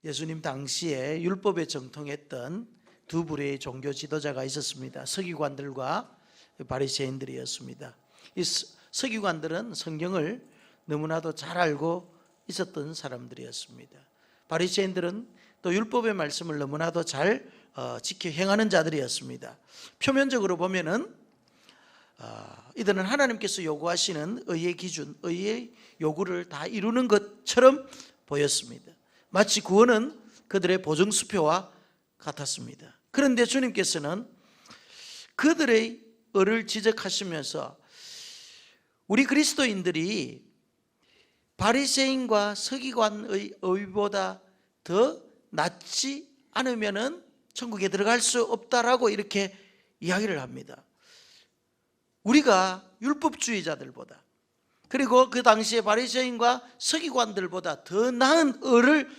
예수님 당시에 율법에 정통했던 두 부류의 종교 지도자가 있었습니다. 서기관들과 바리새인들이었습니다. 이 서기관들은 성경을 너무나도 잘 알고 있었던 사람들이었습니다. 바리새인들은 또 율법의 말씀을 너무나도 잘 지켜 행하는 자들이었습니다. 표면적으로 보면은 이들은 하나님께서 요구하시는 의의 기준, 의의 요구를 다 이루는 것처럼 보였습니다. 마치 구원은 그들의 보증수표와 같았습니다. 그런데 주님께서는 그들의 의를 지적하시면서 우리 그리스도인들이 바리새인과 서기관의 의보다 더 낫지 않으면은 천국에 들어갈 수 없다라고 이렇게 이야기를 합니다. 우리가 율법주의자들보다, 그리고 그 당시에 바리새인과 서기관들보다 더 나은 의를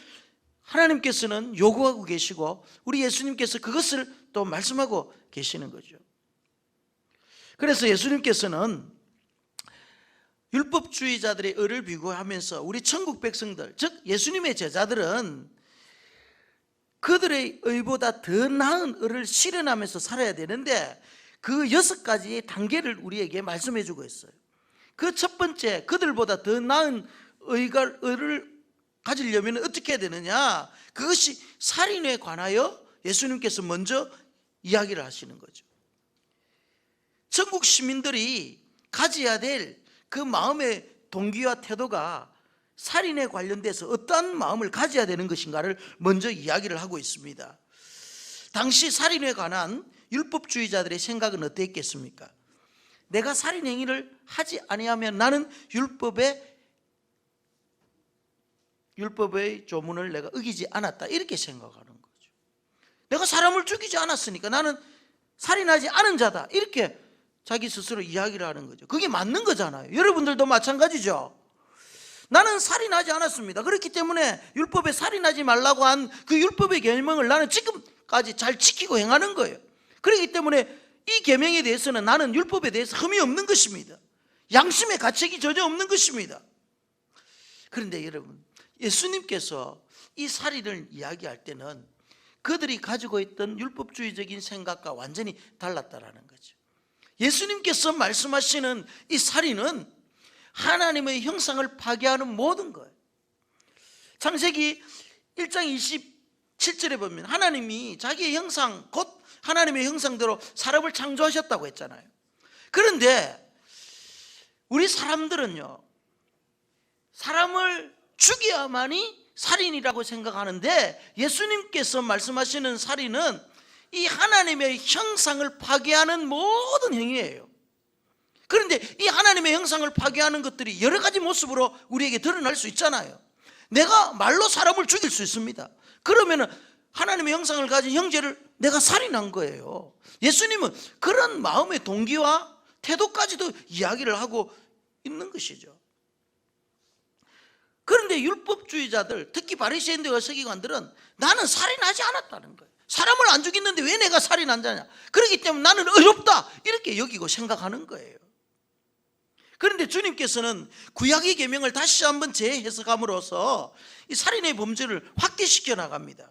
하나님께서는 요구하고 계시고 우리 예수님께서 그것을 또 말씀하고 계시는 거죠. 그래서 예수님께서는 율법주의자들의 의를 비교하면서 우리 천국 백성들, 즉 예수님의 제자들은 그들의 의보다 더 나은 의를 실현하면서 살아야 되는데 그 6가지의 단계를 우리에게 말씀해 주고 있어요. 그 첫 번째, 그들보다 더 나은 의를 가지려면 어떻게 해야 되느냐? 그것이 살인에 관하여 예수님께서 먼저 이야기를 하시는 거죠. 천국 시민들이 가져야 될 그 마음의 동기와 태도가 살인에 관련돼서 어떠한 마음을 가져야 되는 것인가를 먼저 이야기를 하고 있습니다. 당시 살인에 관한 율법주의자들의 생각은 어땠겠습니까? 내가 살인 행위를 하지 아니하면 나는 율법의 조문을 내가 어기지 않았다, 이렇게 생각하는 거죠. 내가 사람을 죽이지 않았으니까 나는 살인하지 않은 자다, 이렇게 자기 스스로 이야기를 하는 거죠. 그게 맞는 거잖아요. 여러분들도 마찬가지죠. 나는 살인하지 않았습니다. 그렇기 때문에 율법에 살인하지 말라고 한 그 율법의 계명을 나는 지금까지 잘 지키고 행하는 거예요. 그렇기 때문에 이 계명에 대해서는 나는 율법에 대해서 흠이 없는 것입니다. 양심의 가책이 전혀 없는 것입니다. 그런데 여러분, 예수님께서 이 살인을 이야기할 때는 그들이 가지고 있던 율법주의적인 생각과 완전히 달랐다라는 거죠. 예수님께서 말씀하시는 이 살인은 하나님의 형상을 파괴하는 모든 거예요. 창세기 1장 27절에 보면 하나님이 자기의 형상, 곧 하나님의 형상대로 사람을 창조하셨다고 했잖아요. 그런데 우리 사람들은요, 사람을 죽여야만이 살인이라고 생각하는데 예수님께서 말씀하시는 살인은 이 하나님의 형상을 파괴하는 모든 행위예요. 그런데 이 하나님의 형상을 파괴하는 것들이 여러 가지 모습으로 우리에게 드러날 수 있잖아요. 내가 말로 사람을 죽일 수 있습니다. 그러면 하나님의 형상을 가진 형제를 내가 살인한 거예요. 예수님은 그런 마음의 동기와 태도까지도 이야기를 하고 있는 것이죠. 그런데 율법주의자들, 특히 바리새인들과 서기관들은 나는 살인하지 않았다는 거예요. 사람을 안 죽였는데 왜 내가 살인한 자냐? 그렇기 때문에 나는 어렵다, 이렇게 여기고 생각하는 거예요. 그런데 주님께서는 구약의 계명을 다시 한번 재해석함으로써 이 살인의 범죄를 확대시켜 나갑니다.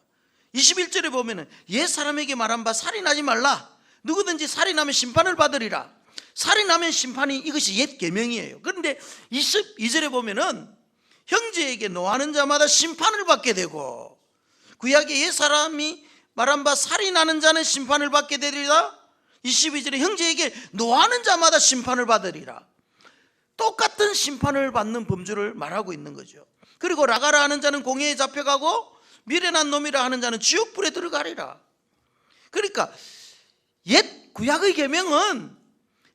21절에 보면은 옛 사람에게 말한 바 살인하지 말라, 누구든지 살인하면 심판을 받으리라. 살인하면 심판이, 이것이 옛 계명이에요. 그런데 22절에 보면은 형제에게 노하는 자마다 심판을 받게 되고, 구약의 옛 사람이 말한 바 살인하는 자는 심판을 받게 되리라. 22절에 형제에게 노하는 자마다 심판을 받으리라. 똑같은 심판을 받는 범주를 말하고 있는 거죠. 그리고 라가라 하는 자는 공회에 잡혀가고 미련한 놈이라 하는 자는 지옥불에 들어가리라. 그러니까 옛 구약의 계명은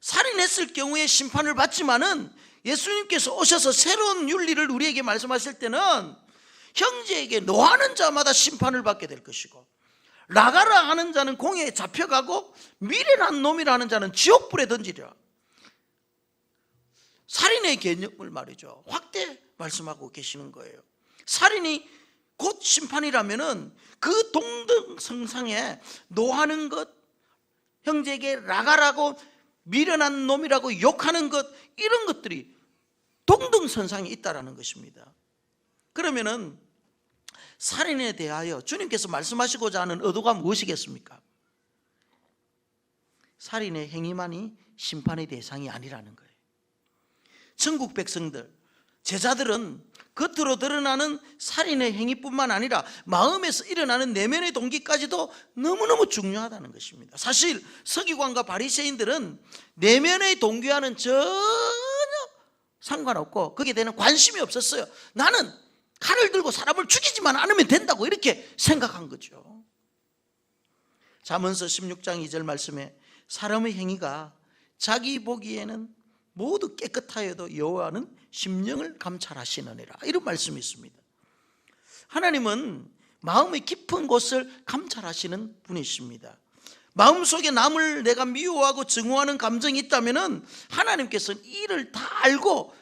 살인했을 경우에 심판을 받지만은 예수님께서 오셔서 새로운 윤리를 우리에게 말씀하실 때는 형제에게 노하는 자마다 심판을 받게 될 것이고, 라가라 하는 자는 공회에 잡혀가고 미련한 놈이라는 자는 지옥불에 던지리라. 살인의 개념을 말이죠, 확대 말씀하고 계시는 거예요. 살인이 곧 심판이라면은 그 동등성상에 노하는 것, 형제에게 라가라고 미련한 놈이라고 욕하는 것, 이런 것들이 동등선상에 있다라는 것입니다. 그러면은 살인에 대하여 주님께서 말씀하시고자 하는 의도가 무엇이겠습니까? 살인의 행위만이 심판의 대상이 아니라는 거예요. 천국 백성들, 제자들은 겉으로 드러나는 살인의 행위뿐만 아니라 마음에서 일어나는 내면의 동기까지도 너무너무 중요하다는 것입니다. 사실 서기관과 바리새인들은 내면의 동기와는 전혀 상관없고 거기에 대한 관심이 없었어요. 나는 칼을 들고 사람을 죽이지만 않으면 된다고 이렇게 생각한 거죠. 잠언서 16장 2절 말씀에 사람의 행위가 자기 보기에는 모두 깨끗하여도 여호와는 심령을 감찰하시느니라, 이런 말씀이 있습니다. 하나님은 마음의 깊은 곳을 감찰하시는 분이십니다. 마음속에 남을 내가 미워하고 증오하는 감정이 있다면 하나님께서는 이를 다 알고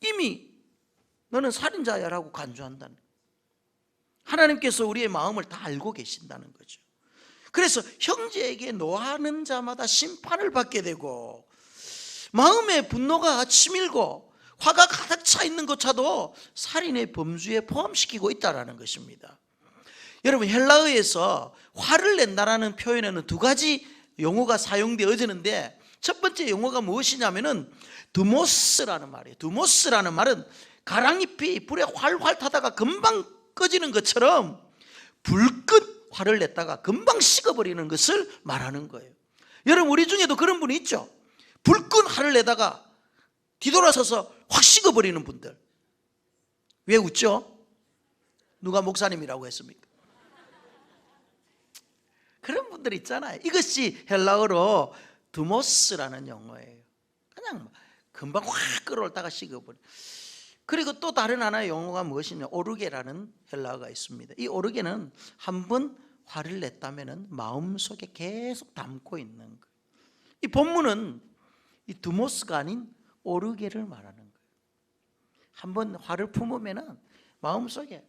이미 너는 살인자야 라고 간주한다는 거예요. 하나님께서 우리의 마음을 다 알고 계신다는 거죠. 그래서 형제에게 노하는 자마다 심판을 받게 되고, 마음에 분노가 치밀고 화가 가득 차 있는 것차도 살인의 범주에 포함시키고 있다는 것입니다. 여러분, 헬라어에서 화를 낸다라는 표현에는 두 가지 용어가 사용되어지는데, 첫 번째 용어가 무엇이냐면은 드모스라는 말이에요. 드모스라는 말은 가랑잎이 불에 활활 타다가 금방 꺼지는 것처럼 불끈 화를 냈다가 금방 식어버리는 것을 말하는 거예요. 여러분, 우리 중에도 그런 분이 있죠. 불끈 화를 내다가 뒤돌아서서 확 식어버리는 분들. 왜 웃죠? 누가 목사님이라고 했습니까? 그런 분들 있잖아요. 이것이 헬라어로 드모스라는 용어예요. 그냥 금방 확 끌어올다가 식어버려. 그리고 또 다른 하나의 용어가 무엇이냐, 오르게라는 헬라어가 있습니다. 이 오르게는 한번 화를 냈다면 마음속에 계속 담고 있는 거예요. 이 본문은 이 드모스가 아닌 오르게를 말하는 거예요. 한번 화를 품으면 마음속에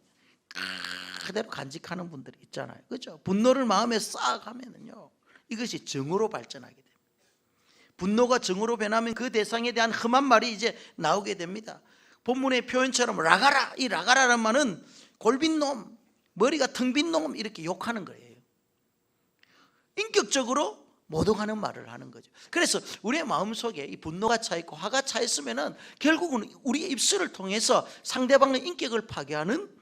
그대로 간직하는 분들이 있잖아요. 그렇죠? 분노를 마음에 쌓아가면요, 이것이 정으로 발전하게 됩니다. 분노가 정으로 변하면 그 대상에 대한 험한 말이 이제 나오게 됩니다. 본문의 표현처럼 라가라, 이 라가라라는 말은 골빈 놈, 머리가 텅 빈 놈, 이렇게 욕하는 거예요. 인격적으로 모독하는 말을 하는 거죠. 그래서 우리의 마음속에 이 분노가 차 있고 화가 차 있으면은 결국은 우리의 입술을 통해서 상대방의 인격을 파괴하는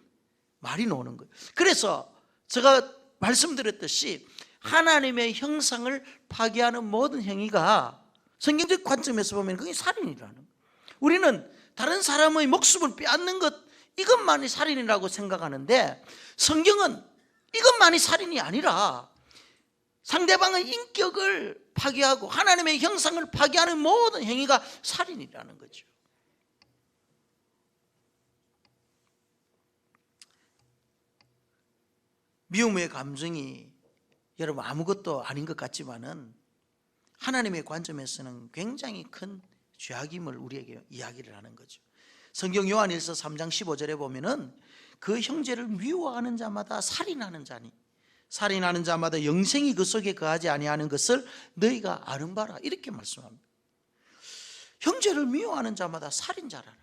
말이 나오는 거예요. 그래서 제가 말씀드렸듯이 하나님의 형상을 파괴하는 모든 행위가 성경적 관점에서 보면 그게 살인이라는 거예요. 우리는 다른 사람의 목숨을 빼앗는 것, 이것만이 살인이라고 생각하는데, 성경은 이것만이 살인이 아니라 상대방의 인격을 파괴하고 하나님의 형상을 파괴하는 모든 행위가 살인이라는 거죠. 미움의 감정이 여러분 아무것도 아닌 것 같지만은 하나님의 관점에서는 굉장히 큰 죄악임을 우리에게 이야기를 하는 거죠. 성경 요한일서 3장 15절에 보면은 그 형제를 미워하는 자마다 살인하는 자니 살인하는 자마다 영생이 그 속에 거하지 아니하는 것을 너희가 아는 바라, 이렇게 말씀합니다. 형제를 미워하는 자마다 살인자라라.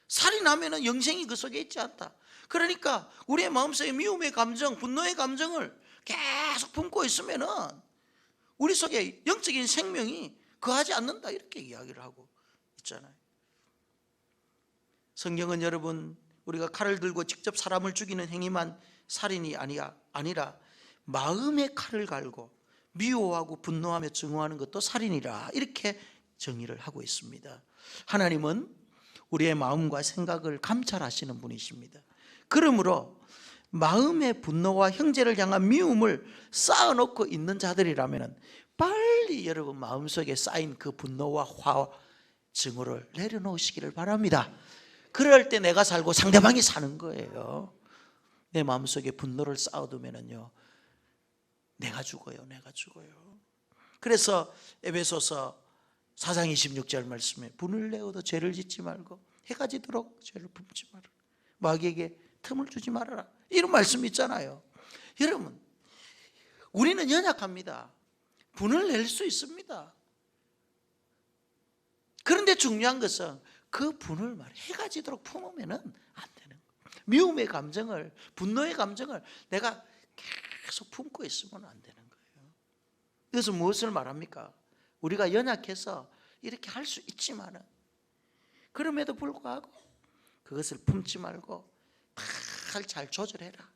살인하면은 영생이 그 속에 있지 않다. 그러니까 우리의 마음속에 미움의 감정, 분노의 감정을 계속 품고 있으면은 우리 속에 영적인 생명이 거하지 않는다, 이렇게 이야기를 하고 있잖아요. 성경은 여러분, 우리가 칼을 들고 직접 사람을 죽이는 행위만 살인이 아니라 마음의 칼을 갈고 미워하고 분노하며 증오하는 것도 살인이라, 이렇게 정의를 하고 있습니다. 하나님은 우리의 마음과 생각을 감찰하시는 분이십니다. 그러므로 마음의 분노와 형제를 향한 미움을 쌓아놓고 있는 자들이라면 빨리 여러분 마음속에 쌓인 그 분노와 화와 증오를 내려놓으시기를 바랍니다. 그럴 때 내가 살고 상대방이 사는 거예요. 내 마음속에 분노를 쌓아두면요, 내가 죽어요. 그래서 에베소서 4장 26절 말씀에 분을 내어도 죄를 짓지 말고 해가 지도록 죄를 품지 말아라, 마귀에게 틈을 주지 말아라, 이런 말씀이 있잖아요. 여러분, 우리는 연약합니다. 분을 낼 수 있습니다. 그런데 중요한 것은 그 분을 해가 지도록 품으면 안 되는 거예요. 미움의 감정을, 분노의 감정을 내가 계속 품고 있으면 안 되는 거예요. 그래서 무엇을 말합니까? 우리가 연약해서 이렇게 할 수 있지만은 그럼에도 불구하고 그것을 품지 말고 잘 조절해라,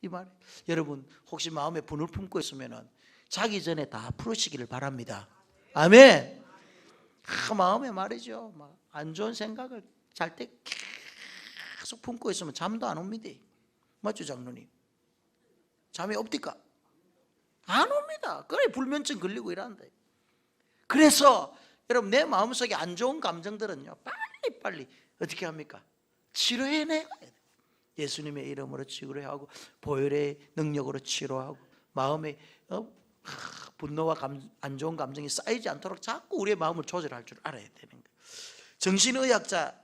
이 말이에요. 여러분 혹시 마음에 분을 품고 있으면은 자기 전에 다 풀으시기를 바랍니다. 아멘. 마음에 말이죠, 안 좋은 생각을 잘 때 계속 품고 있으면 잠도 안 옵니다. 맞죠, 장로님? 잠이 옵니까? 안 옵니다. 그래 불면증 걸리고 이란다. 그래서 여러분 내 마음속에 안 좋은 감정들은요 빨리 어떻게 합니까? 치료해내야 돼요. 예수님의 이름으로 치료하고 보혈의 능력으로 치료하고 마음에 분노와 안 좋은 감정이 쌓이지 않도록 자꾸 우리의 마음을 조절할 줄 알아야 되는 거예요. 정신의학자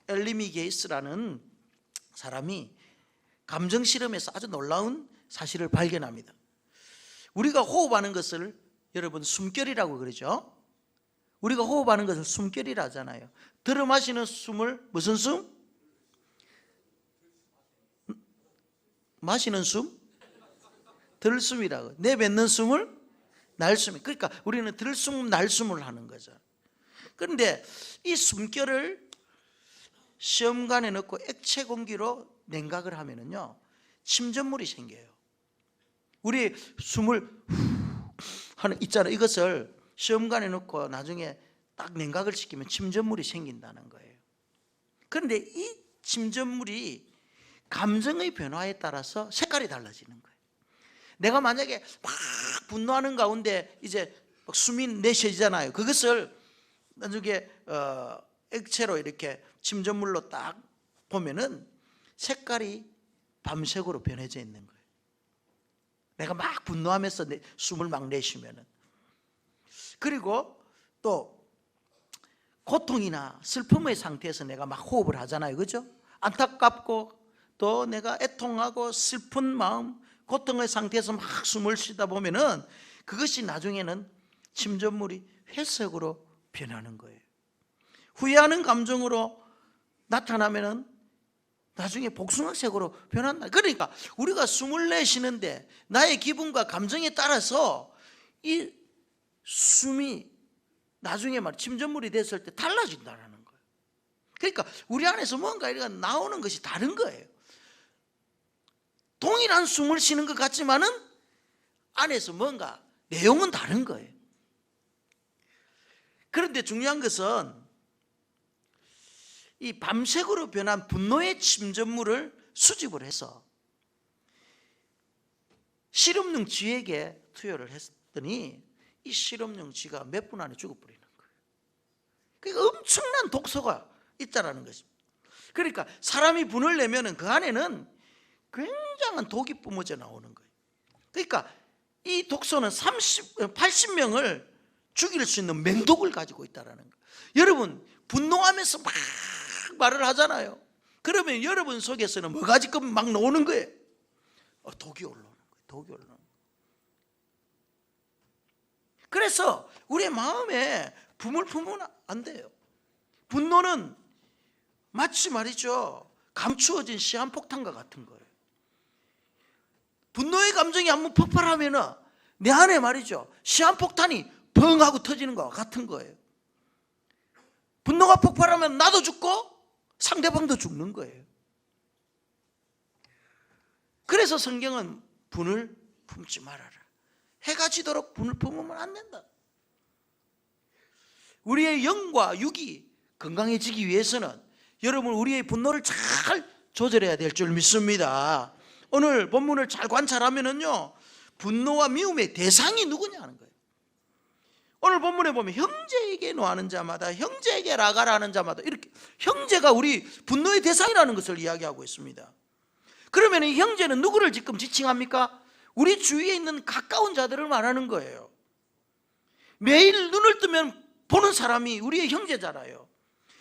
엘리미 게이스라는 사람이 감정 실험에서 아주 놀라운 사실을 발견합니다. 우리가 호흡하는 것을 여러분 숨결이라고 그러죠. 우리가 호흡하는 것을 숨결이라 하잖아요. 들어 마시는 숨을 무슨 숨? 마시는 숨? 들숨이라고. 내뱉는 숨을 날숨. 그러니까 우리는 들숨 날숨을 하는 거죠. 그런데 이 숨결을 시험관에 넣고 액체 공기로 냉각을 하면은요 침전물이 생겨요. 우리 숨을 하는 있잖아요. 이것을 시험관에 넣고 나중에 딱 냉각을 시키면 침전물이 생긴다는 거예요. 그런데 이 침전물이 감정의 변화에 따라서 색깔이 달라지는 거예요. 내가 만약에 막 분노하는 가운데 이제 숨이 내쉬잖아요. 그것을 나중에 액체로 이렇게 침전물로 딱 보면은 색깔이 밤색으로 변해져 있는 거예요. 내가 막 분노하면서 숨을 막 내쉬면은. 그리고 또 고통이나 슬픔의 상태에서 내가 막 호흡을 하잖아요. 그죠? 안타깝고 또 내가 애통하고 슬픈 마음, 고통의 상태에서 막 숨을 쉬다 보면은 그것이 나중에는 침전물이 회색으로 변하는 거예요. 후회하는 감정으로 나타나면은 나중에 복숭아색으로 변한다. 그러니까 우리가 숨을 내쉬는데 나의 기분과 감정에 따라서 이 숨이 나중에 침전물이 됐을 때 달라진다는 거예요. 그러니까 우리 안에서 뭔가 이렇게 나오는 것이 다른 거예요. 동일한 숨을 쉬는 것 같지만은 안에서 뭔가 내용은 다른 거예요. 그런데 중요한 것은 이 밤색으로 변한 분노의 침전물을 수집을 해서 실험용 쥐에게 투여를 했더니 이 실험용 쥐가 몇 분 안에 죽어버리는 거예요. 그러니까 엄청난 독소가 있다라는 것입니다. 그러니까 사람이 분을 내면은 그 안에는 굉장한 독이 뿜어져 나오는 거예요. 그러니까 이 독소는 80명을 죽일 수 있는 맹독을 가지고 있다라는 거예요. 여러분 분노하면서 막 말을 하잖아요. 그러면 여러분 속에서는 뭐가 지금 막 나오는 거예요? 독이 올라오는 거예요. 독이 올라오는 거예요. 그래서 우리의 마음에 분을 품으면 안 돼요. 분노는 마치 말이죠 감추어진 시한폭탄과 같은 거예요. 분노의 감정이 한번 폭발하면 내 안에 말이죠 시한폭탄이 펑 하고 터지는 것과 같은 거예요. 분노가 폭발하면 나도 죽고 상대방도 죽는 거예요. 그래서 성경은 분을 품지 말아라. 해가 지도록 분을 품으면 안 된다. 우리의 영과 육이 건강해지기 위해서는 여러분 우리의 분노를 잘 조절해야 될 줄 믿습니다. 오늘 본문을 잘 관찰하면은요 분노와 미움의 대상이 누구냐 하는 거예요. 오늘 본문에 보면 형제에게 노하는 자마다 형제에게 라가라 하는 자마다 이렇게 형제가 우리 분노의 대상이라는 것을 이야기하고 있습니다. 그러면 이 형제는 누구를 지금 지칭합니까? 우리 주위에 있는 가까운 자들을 말하는 거예요. 매일 눈을 뜨면 보는 사람이 우리의 형제잖아요.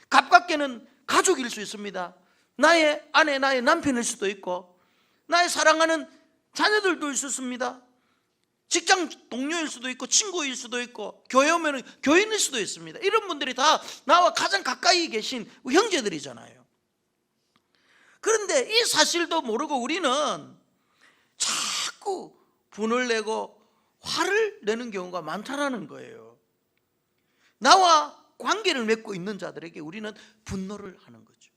가깝게는 가족일 수 있습니다. 나의 아내, 나의 남편일 수도 있고 나의 사랑하는 자녀들도 있었습니다. 직장 동료일 수도 있고 친구일 수도 있고 교회 오면 교인일 수도 있습니다. 이런 분들이 다 나와 가장 가까이 계신 형제들이잖아요. 그런데 이 사실도 모르고 우리는 자꾸 분을 내고 화를 내는 경우가 많다라는 거예요. 나와 관계를 맺고 있는 자들에게 우리는 분노를 하는 거죠.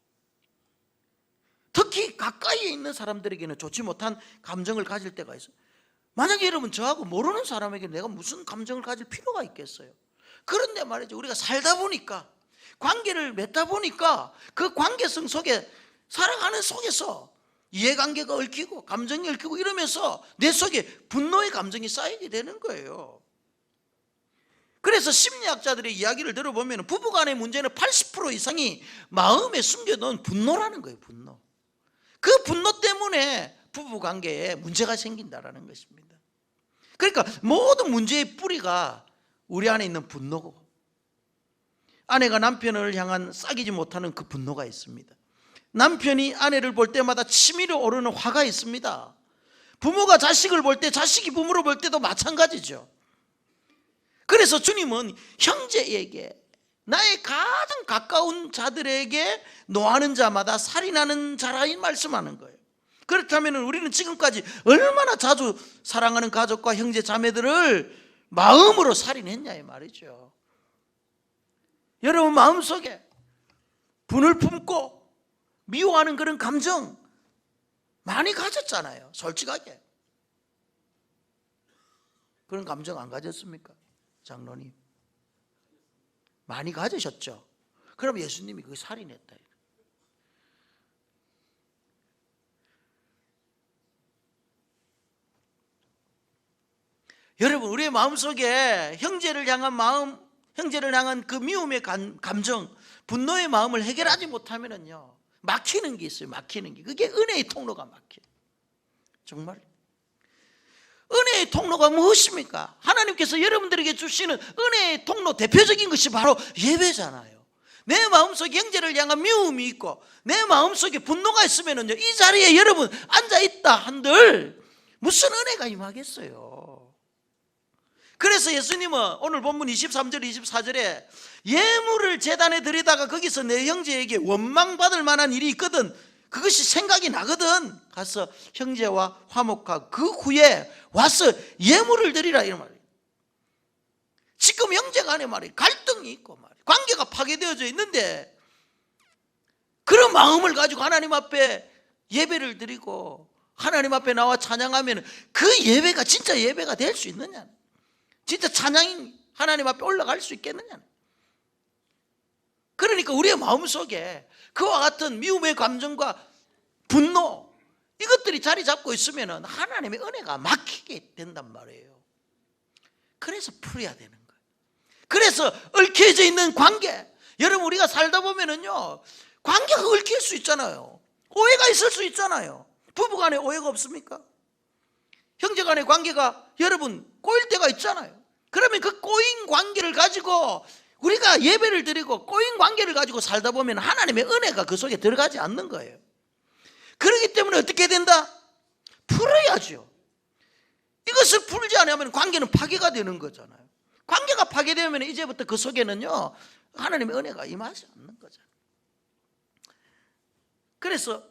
특히 가까이에 있는 사람들에게는 좋지 못한 감정을 가질 때가 있어요. 만약에 여러분 저하고 모르는 사람에게 내가 무슨 감정을 가질 필요가 있겠어요? 그런데 말이죠, 우리가 살다 보니까, 관계를 맺다 보니까 그 관계성 속에 살아가는 속에서 이해관계가 얽히고 감정이 얽히고 이러면서 내 속에 분노의 감정이 쌓이게 되는 거예요. 그래서 심리학자들의 이야기를 들어보면 부부간의 문제는 80% 이상이 마음에 숨겨놓은 분노라는 거예요. 분노. 그 분노 때문에 부부관계에 문제가 생긴다는 것입니다. 그러니까 모든 문제의 뿌리가 우리 안에 있는 분노고, 아내가 남편을 향한 싹이지 못하는 그 분노가 있습니다. 남편이 아내를 볼 때마다 치밀어 오르는 화가 있습니다. 부모가 자식을 볼 때, 자식이 부모를 볼 때도 마찬가지죠. 그래서 주님은 형제에게, 나의 가장 가까운 자들에게 노하는 자마다 살인하는 자라 이 말씀하는 거예요. 그렇다면 우리는 지금까지 얼마나 자주 사랑하는 가족과 형제 자매들을 마음으로 살인했냐 이 말이죠. 여러분 마음속에 분을 품고 미워하는 그런 감정 많이 가졌잖아요. 솔직하게. 그런 감정 안 가졌습니까? 장로님 많이 가지셨죠? 그럼 예수님이 그걸 살인했다. 여러분 우리의 마음속에 형제를 향한 마음, 형제를 향한 그 미움의 감정, 분노의 마음을 해결하지 못하면은요 막히는 게 있어요. 막히는 게. 그게 은혜의 통로가 막혀요. 정말 은혜의 통로가 무엇입니까? 하나님께서 여러분들에게 주시는 은혜의 통로 대표적인 것이 바로 예배잖아요. 내 마음속에 형제를 향한 미움이 있고 내 마음속에 분노가 있으면은요 이 자리에 여러분 앉아있다 한들 무슨 은혜가 임하겠어요. 그래서 예수님은 오늘 본문 23절 24절에 예물을 제단에 드리다가 거기서 내 형제에게 원망받을 만한 일이 있거든, 그것이 생각이 나거든, 가서 형제와 화목하고 그 후에 와서 예물을 드리라 이런 말이에요. 지금 형제 간에 말이에요 갈등이 있고 말이에요 관계가 파괴되어져 있는데 그런 마음을 가지고 하나님 앞에 예배를 드리고 하나님 앞에 나와 찬양하면 그 예배가 진짜 예배가 될 수 있느냐, 진짜 찬양이 하나님 앞에 올라갈 수 있겠느냐. 그러니까 우리의 마음속에 그와 같은 미움의 감정과 분노 이것들이 자리 잡고 있으면 하나님의 은혜가 막히게 된단 말이에요. 그래서 풀어야 되는 거예요. 그래서 얽혀져 있는 관계, 여러분 우리가 살다 보면은요 관계가 얽힐 수 있잖아요. 오해가 있을 수 있잖아요. 부부간에 오해가 없습니까? 형제간의 관계가 여러분 꼬일 때가 있잖아요. 그러면 그 꼬인 관계를 가지고 우리가 예배를 드리고 꼬인 관계를 가지고 살다 보면 하나님의 은혜가 그 속에 들어가지 않는 거예요. 그렇기 때문에 어떻게 된다? 풀어야죠. 이것을 풀지 않으면 관계는 파괴가 되는 거잖아요. 관계가 파괴되면 이제부터 그 속에는요 하나님의 은혜가 임하지 않는 거잖아요. 그래서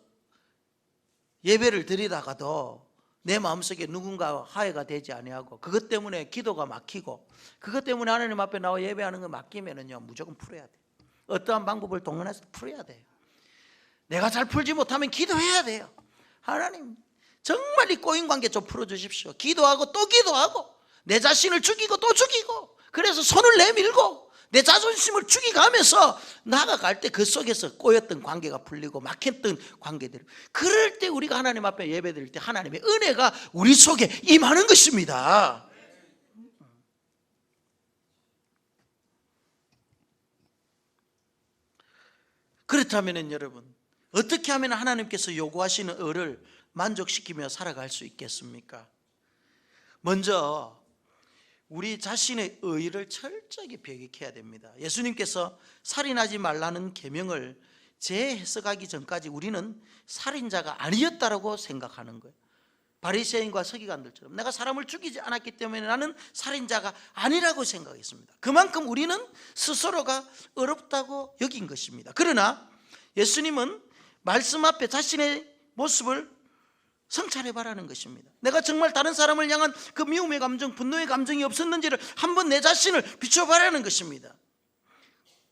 예배를 드리다가도 내 마음속에 누군가와 화해가 되지 아니하고 그것 때문에 기도가 막히고 그것 때문에 하나님 앞에 나와 예배하는 거 막히면은요 무조건 풀어야 돼요. 어떠한 방법을 동원해서 풀어야 돼요. 내가 잘 풀지 못하면 기도해야 돼요. 하나님 정말 이 꼬인 관계 좀 풀어주십시오. 기도하고 또 기도하고 내 자신을 죽이고 또 죽이고 그래서 손을 내밀고 내 자존심을 죽이가면서 나아갈 때 그 속에서 꼬였던 관계가 풀리고 막혔던 관계들, 그럴 때 우리가 하나님 앞에 예배드릴 때 하나님의 은혜가 우리 속에 임하는 것입니다. 그렇다면 여러분 어떻게 하면 하나님께서 요구하시는 의를 만족시키며 살아갈 수 있겠습니까? 먼저 우리 자신의 의를 철저하게 배격해야 됩니다. 예수님께서 살인하지 말라는 계명을 재해석하기 전까지 우리는 살인자가 아니었다라고 생각하는 거예요. 바리새인과 서기관들처럼 내가 사람을 죽이지 않았기 때문에 나는 살인자가 아니라고 생각했습니다. 그만큼 우리는 스스로가 어렵다고 여긴 것입니다. 그러나 예수님은 말씀 앞에 자신의 모습을 성찰해 봐라는 것입니다. 내가 정말 다른 사람을 향한 그 미움의 감정, 분노의 감정이 없었는지를 한번 내 자신을 비춰봐라는 것입니다.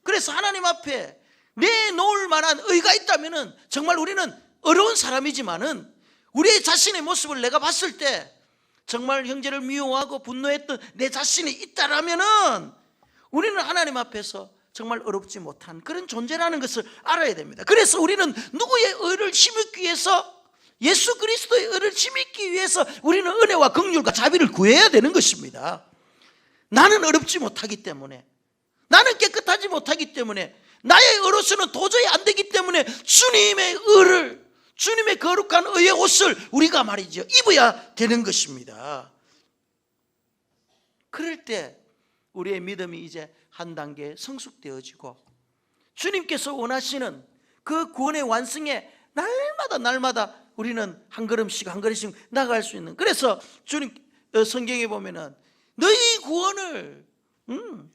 그래서 하나님 앞에 내놓을 만한 의가 있다면 정말 우리는 어려운 사람이지만은 우리의 자신의 모습을 내가 봤을 때 정말 형제를 미워하고 분노했던 내 자신이 있다라면은 우리는 하나님 앞에서 정말 어렵지 못한 그런 존재라는 것을 알아야 됩니다. 그래서 우리는 누구의 의를 심기 위해서, 예수 그리스도의 의를 심기 위해서 우리는 은혜와 긍휼과 자비를 구해야 되는 것입니다. 나는 어렵지 못하기 때문에, 나는 깨끗하지 못하기 때문에, 나의 의로서는 도저히 안 되기 때문에 주님의 의를, 주님의 거룩한 의의 옷을 우리가 말이죠 입어야 되는 것입니다. 그럴 때 우리의 믿음이 이제 한 단계 성숙되어지고 주님께서 원하시는 그 구원의 완성에 날마다 우리는 한 걸음씩 나아갈 수 있는, 그래서 주님 성경에 보면은 너희 구원을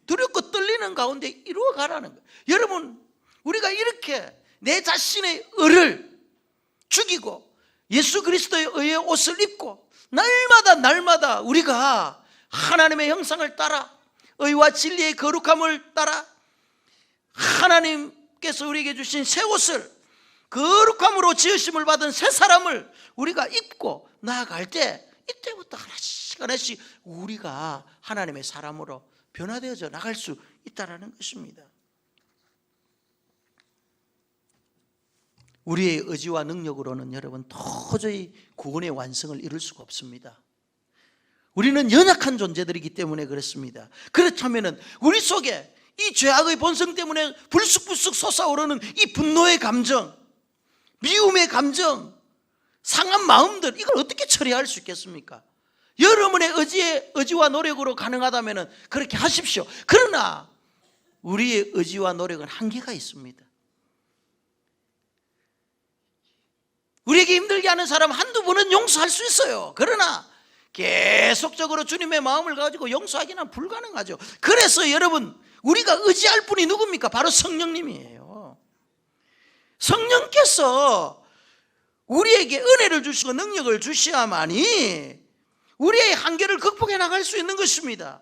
두렵고 떨리는 가운데 이루어 가라는 거예요. 여러분, 우리가 이렇게 내 자신의 의를 죽이고 예수 그리스도의 의의 옷을 입고 날마다 우리가 하나님의 형상을 따라 의와 진리의 거룩함을 따라 하나님께서 우리에게 주신 새 옷을, 거룩함으로 지으심을 받은 새 사람을 우리가 입고 나아갈 때, 이때부터 하나씩 우리가 하나님의 사람으로 변화되어져 나갈 수 있다는 것입니다. 우리의 의지와 능력으로는 여러분 도저히 구원의 완성을 이룰 수가 없습니다. 우리는 연약한 존재들이기 때문에 그렇습니다. 그렇다면 우리 속에 이 죄악의 본성 때문에 불쑥불쑥 솟아오르는 이 분노의 감정, 미움의 감정, 상한 마음들, 이걸 어떻게 처리할 수 있겠습니까? 여러분의 의지와 노력으로 가능하다면 그렇게 하십시오. 그러나 우리의 의지와 노력은 한계가 있습니다. 우리에게 힘들게 하는 사람 한두 번은 용서할 수 있어요. 그러나 계속적으로 주님의 마음을 가지고 용서하기는 불가능하죠. 그래서 여러분, 우리가 의지할 분이 누굽니까? 바로 성령님이에요. 성령께서 우리에게 은혜를 주시고 능력을 주셔야만이 우리의 한계를 극복해 나갈 수 있는 것입니다.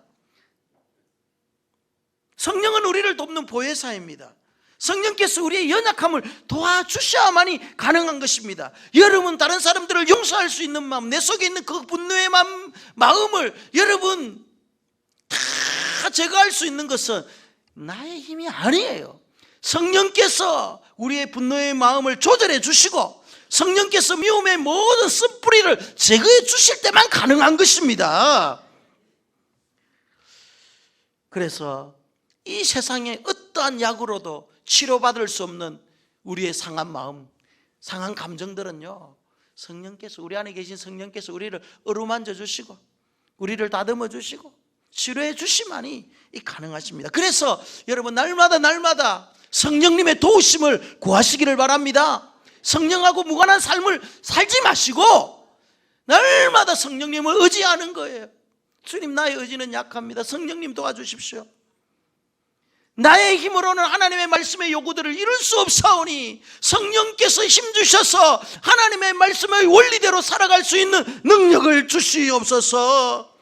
성령은 우리를 돕는 보혜사입니다. 성령께서 우리의 연약함을 도와주셔야만이 가능한 것입니다. 여러분, 다른 사람들을 용서할 수 있는 마음, 내 속에 있는 그 분노의 마음을 여러분 다 제거할 수 있는 것은 나의 힘이 아니에요. 성령께서 우리의 분노의 마음을 조절해 주시고 성령께서 미움의 모든 쓴뿌리를 제거해 주실 때만 가능한 것입니다. 그래서 이 세상의 어떠한 약으로도 치료받을 수 없는 우리의 상한 마음, 상한 감정들은요, 성령께서, 우리 안에 계신 성령께서 우리를 어루만져 주시고 우리를 다듬어 주시고 치료해 주시만이 가능하십니다. 그래서 여러분, 날마다 성령님의 도우심을 구하시기를 바랍니다. 성령하고 무관한 삶을 살지 마시고 날마다 성령님을 의지하는 거예요. 주님, 나의 의지는 약합니다. 성령님 도와주십시오. 나의 힘으로는 하나님의 말씀의 요구들을 이룰 수 없사오니 성령께서 힘주셔서 하나님의 말씀의 원리대로 살아갈 수 있는 능력을 주시옵소서.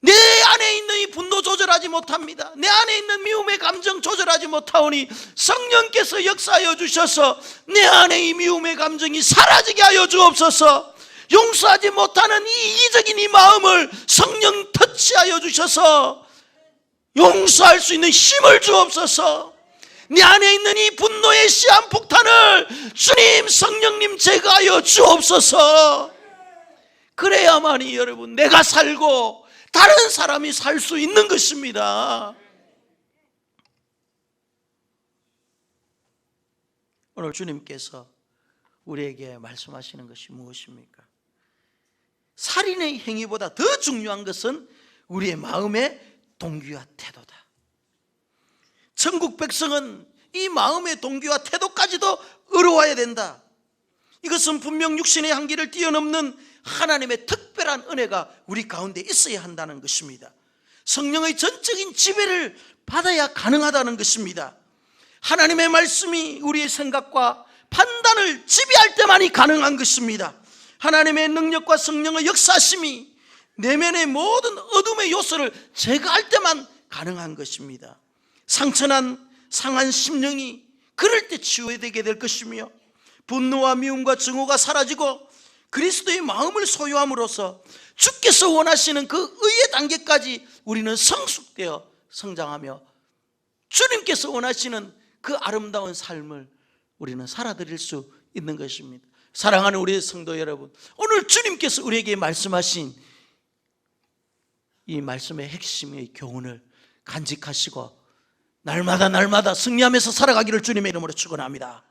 내 안에 있는 이 분노 조절하지 못합니다. 내 안에 있는 미움의 감정 조절하지 못하오니 성령께서 역사하여 주셔서 내 안에 이 미움의 감정이 사라지게 하여 주옵소서. 용서하지 못하는 이 이기적인 이 마음을 성령 터치하여 주셔서 용서할 수 있는 힘을 주옵소서. 내 안에 있는 이 분노의 시한폭탄을 주님 성령님 제거하여 주옵소서. 그래야만이 여러분 내가 살고 다른 사람이 살 수 있는 것입니다. 오늘 주님께서 우리에게 말씀하시는 것이 무엇입니까? 살인의 행위보다 더 중요한 것은 우리의 마음의 동기와 태도다. 천국 백성은 이 마음의 동기와 태도까지도 의로워야 된다. 이것은 분명 육신의 한계를 뛰어넘는 하나님의 특별한 은혜가 우리 가운데 있어야 한다는 것입니다. 성령의 전적인 지배를 받아야 가능하다는 것입니다. 하나님의 말씀이 우리의 생각과 판단을 지배할 때만이 가능한 것입니다. 하나님의 능력과 성령의 역사심이 내면의 모든 어둠의 요소를 제거할 때만 가능한 것입니다. 상처난 상한 심령이 그럴 때 치유되게 될 것이며, 분노와 미움과 증오가 사라지고 그리스도의 마음을 소유함으로써 주께서 원하시는 그 의의 단계까지 우리는 성숙되어 성장하며 주님께서 원하시는 그 아름다운 삶을 우리는 살아드릴 수 있는 것입니다. 사랑하는 우리 성도 여러분, 오늘 주님께서 우리에게 말씀하신 이 말씀의 핵심의 교훈을 간직하시고 날마다 승리하면서 살아가기를 주님의 이름으로 축원합니다.